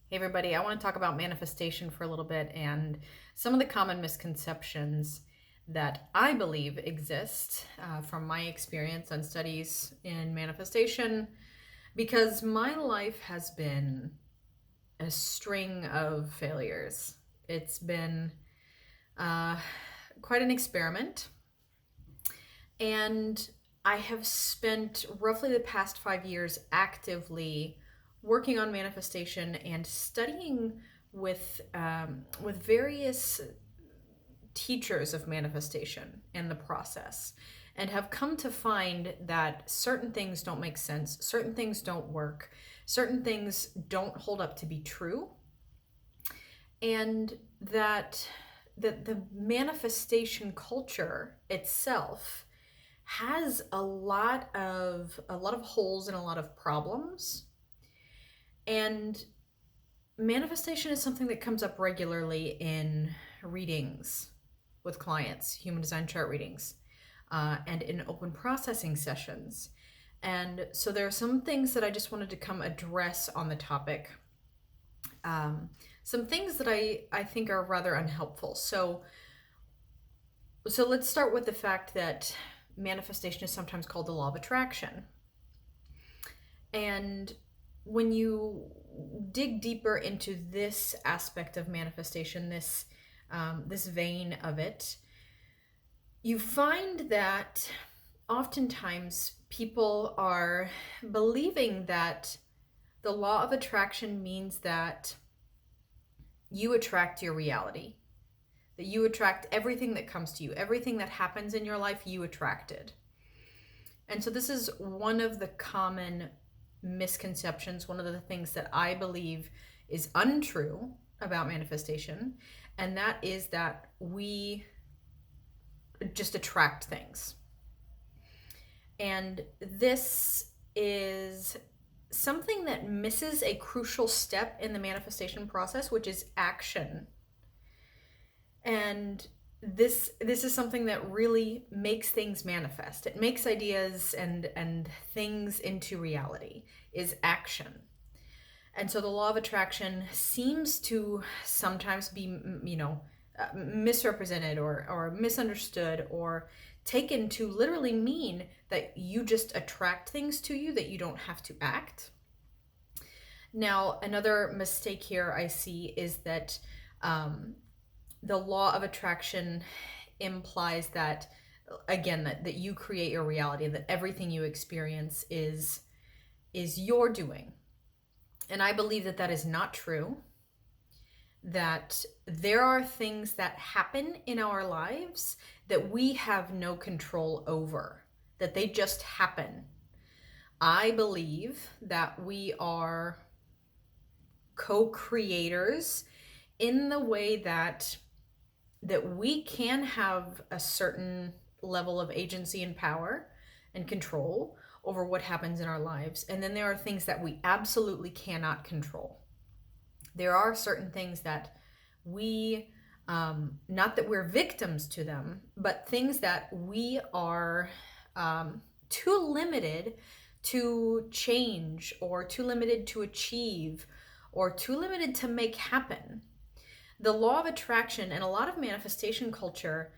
Hey everybody, I want to talk about manifestation for a little bit and some of the common misconceptions that I believe exist from my experience and studies in manifestation, because my life has been a string of failures. It's been uh, quite an experiment, and I have spent roughly the past 5 years actively working on manifestation and studying with various teachers of manifestation and the process, and have come to find that certain things don't make sense, certain things don't work, certain things don't hold up to be true, and that the manifestation culture itself has a lot of holes and a lot of problems. And manifestation is something that comes up regularly in readings with clients, human design chart readings, and in open processing sessions. And so there are some things that I just wanted to come address on the topic. Some things that I think are rather unhelpful. So let's start with the fact that manifestation is sometimes called the law of attraction. And when you dig deeper into this aspect of manifestation, this vein of it, you find that oftentimes people are believing that the law of attraction means that you attract your reality, that you attract everything that comes to you, everything that happens in your life, you attracted. And so this is one of the common misconceptions, one of the things that I believe is untrue about manifestation, and that is that we just attract things. And this is something that misses a crucial step in the manifestation process, which is action. And this is something that really makes things manifest. It makes ideas and things into reality, is action. And so the law of attraction seems to sometimes be, misrepresented or misunderstood or taken to literally mean that you just attract things to you, that you don't have to act. Now, another mistake here I see is that the law of attraction implies that, again, that you create your reality, that everything you experience is your doing. And I believe that that is not true, that there are things that happen in our lives that we have no control over, that they just happen. I believe that we are co-creators in the way that we can have a certain level of agency and power and control over what happens in our lives. And then there are things that we absolutely cannot control. There are certain things that we, not that we're victims to them, but things that we are too limited to change, or too limited to achieve, or too limited to make happen. The law of attraction and a lot of manifestation culture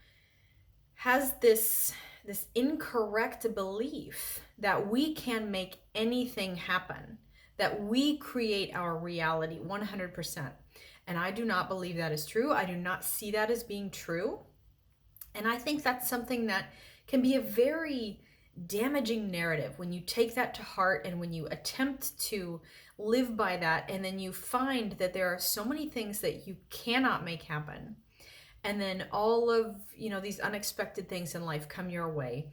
has this incorrect belief that we can make anything happen, that we create our reality 100%. And I do not believe that is true. I do not see that as being true. And I think that's something that can be a very damaging narrative when you take that to heart and when you attempt to live by that, and then you find that there are so many things that you cannot make happen, and then all of these unexpected things in life come your way,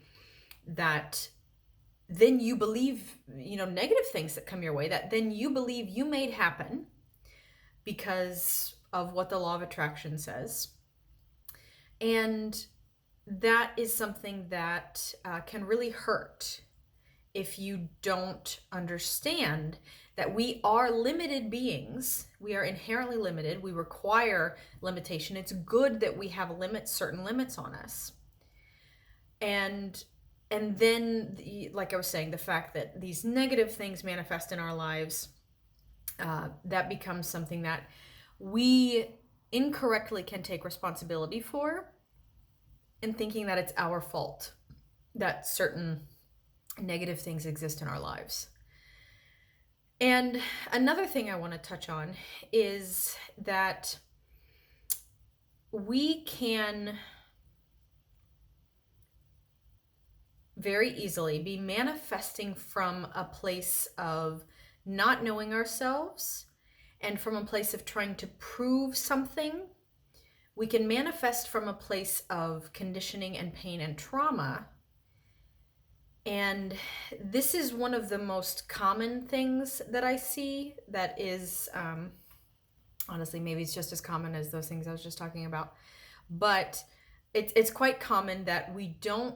that then you believe, negative things that come your way, that then you believe you made happen because of what the law of attraction says. And that is something that can really hurt if you don't understand that we are limited beings. We are inherently limited. We require limitation. It's good that we have certain limits on us. And then, like I was saying, the fact that these negative things manifest in our lives that becomes something that we incorrectly can take responsibility for, and thinking that it's our fault that certain negative things exist in our lives. And another thing I want to touch on is that we can very easily be manifesting from a place of not knowing ourselves and from a place of trying to prove something. We can manifest from a place of conditioning and pain and trauma. And this is one of the most common things that I see that is, honestly, maybe it's just as common as those things I was just talking about. But it's quite common that we don't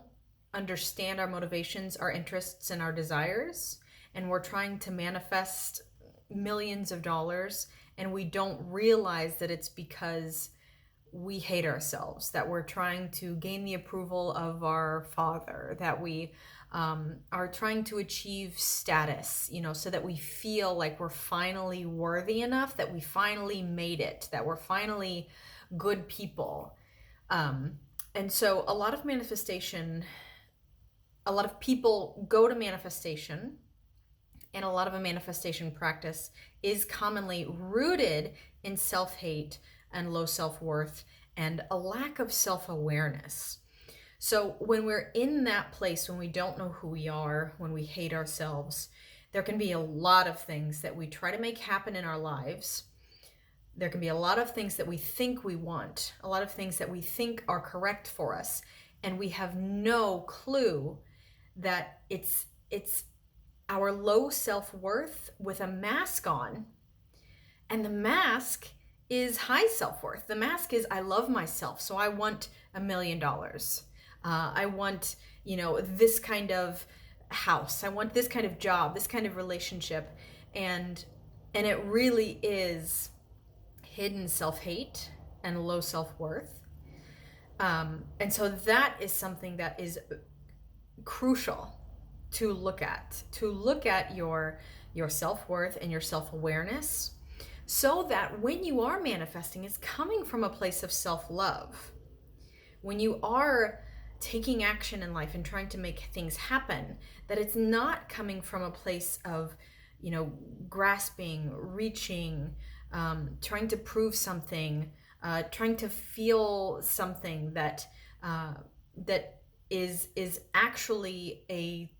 understand our motivations, our interests, and our desires. And we're trying to manifest millions of dollars, and we don't realize that it's because we hate ourselves, that we're trying to gain the approval of our father, that we are trying to achieve status, so that we feel like we're finally worthy enough, that we finally made it, that we're finally good people. And so a lot of people go to manifestation, and a lot of a manifestation practice is commonly rooted in self-hate and low self-worth and a lack of self-awareness. So when we're in that place, when we don't know who we are, when we hate ourselves, there can be a lot of things that we try to make happen in our lives. There can be a lot of things that we think we want, a lot of things that we think are correct for us, and we have no clue that it's our low self-worth with a mask on. And the mask is high self-worth. The mask is, I love myself, so I want $1 million. I want, this kind of house. I want this kind of job, this kind of relationship. And it really is hidden self-hate and low self-worth. And so that is something that is crucial to look at your self-worth and your self-awareness, so that when you are manifesting, it's coming from a place of self-love. When you are taking action in life and trying to make things happen, that it's not coming from a place of, grasping, reaching, trying to prove something, trying to feel something that is actually a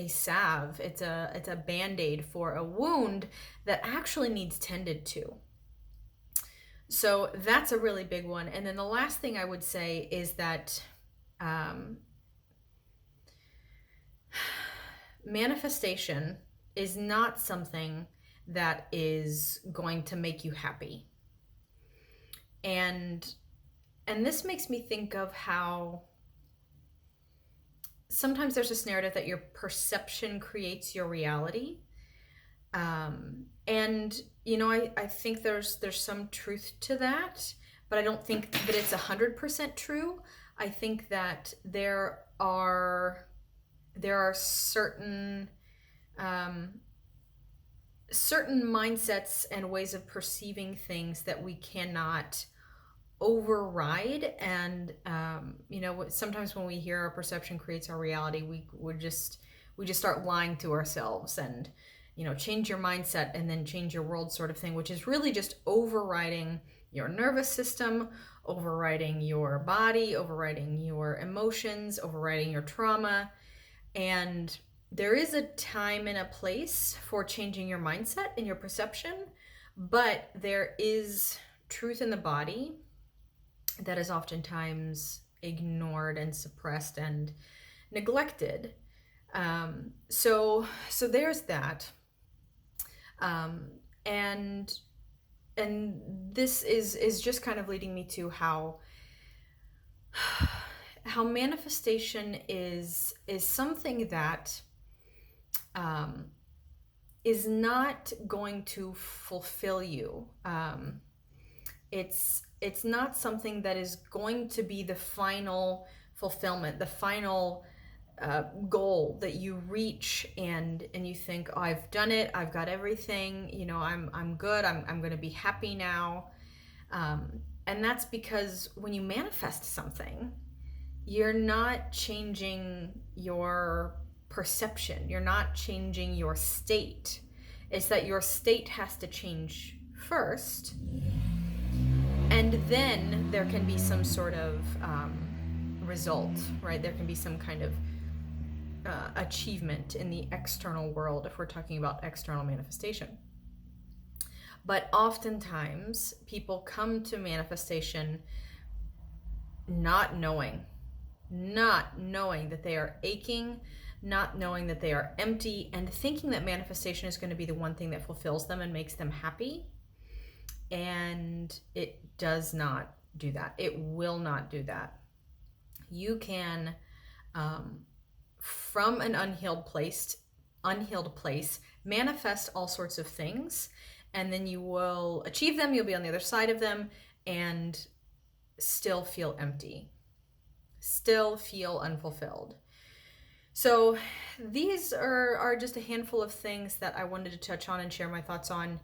salve. It's a band-aid for a wound that actually needs tended to. So that's a really big one. And then the last thing I would say is that manifestation is not something that is going to make you happy. And this makes me think of how sometimes there's this narrative that your perception creates your reality. And I think there's some truth to that, but I don't think that it's 100% true. I think that there are certain mindsets and ways of perceiving things that we cannot override. And sometimes when we hear our perception creates our reality, we just start lying to ourselves and change your mindset and then change your world sort of thing, which is really just overriding your nervous system, overriding your body, overriding your emotions, overriding your trauma. And there is a time and a place for changing your mindset and your perception, but there is truth in the body that is oftentimes ignored and suppressed and neglected. So there's that. And this is just kind of leading me to how manifestation is something that is not going to fulfill you. It's not something that is going to be the final fulfillment, the final goal that you reach, and you think, oh, I've done it, I've got everything, I'm good, I'm going to be happy now. And that's because when you manifest something, you're not changing your perception, you're not changing your state. It's that your state has to change first, and then there can be some sort of result, right? There can be some kind of achievement in the external world if we're talking about external manifestation. But oftentimes people come to manifestation not knowing that they are aching, not knowing that they are empty, and thinking that manifestation is going to be the one thing that fulfills them and makes them happy. And it does not do that. It will not do that. You can, from an unhealed place, manifest all sorts of things, and then you will achieve them. You'll be on the other side of them and still feel empty, still feel unfulfilled. So these are just a handful of things that I wanted to touch on and share my thoughts on.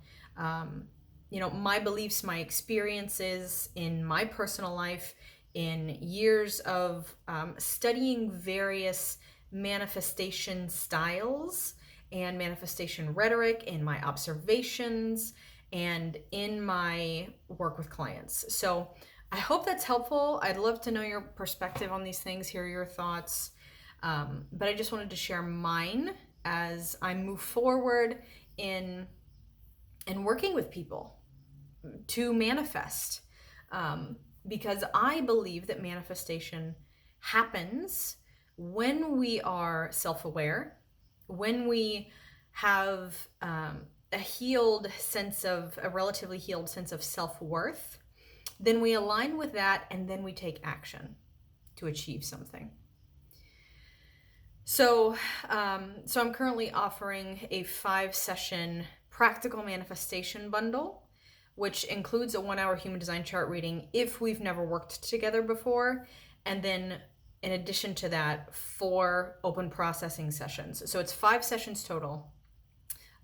My beliefs, my experiences in my personal life, in years of studying various manifestation styles and manifestation rhetoric, in my observations, and in my work with clients. So I hope that's helpful. I'd love to know your perspective on these things, hear your thoughts. But I just wanted to share mine as I move forward in working with people to manifest. Because I believe that manifestation happens when we are self-aware, when we have a relatively healed sense of self-worth. Then we align with that, and then we take action to achieve something. So I'm currently offering a 5-session practical manifestation bundle, which includes a 1-hour human design chart reading if we've never worked together before. And then in addition to that, 4 open processing sessions. So it's 5 sessions total.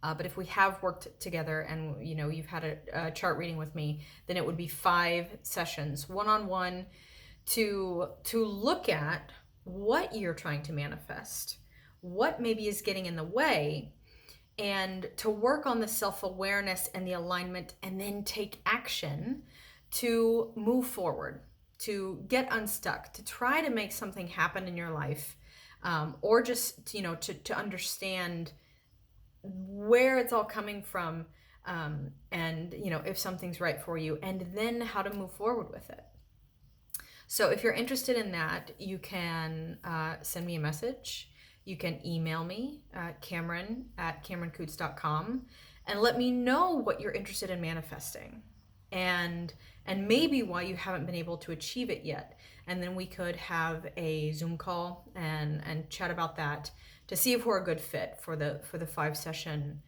But if we have worked together and you've had a chart reading with me, then it would be 5 sessions, one-on-one, to look at what you're trying to manifest, what maybe is getting in the way, and to work on the self-awareness and the alignment, and then take action to move forward, to get unstuck, to try to make something happen in your life, or just to understand where it's all coming from, and if something's right for you, and then how to move forward with it. So if you're interested in that, you can send me a message. You can email me at Cameron@CameronCoots.com and let me know what you're interested in manifesting, and maybe why you haven't been able to achieve it yet. And then we could have a Zoom call and chat about that to see if we're a good fit for the 5-session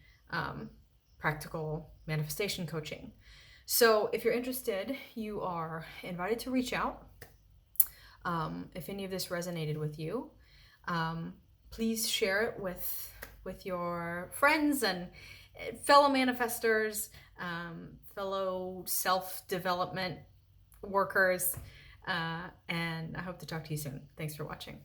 practical manifestation coaching. So if you're interested, you are invited to reach out. If any of this resonated with you, please share it with your friends and fellow manifestors, fellow self-development workers, and I hope to talk to you soon. Thanks for watching.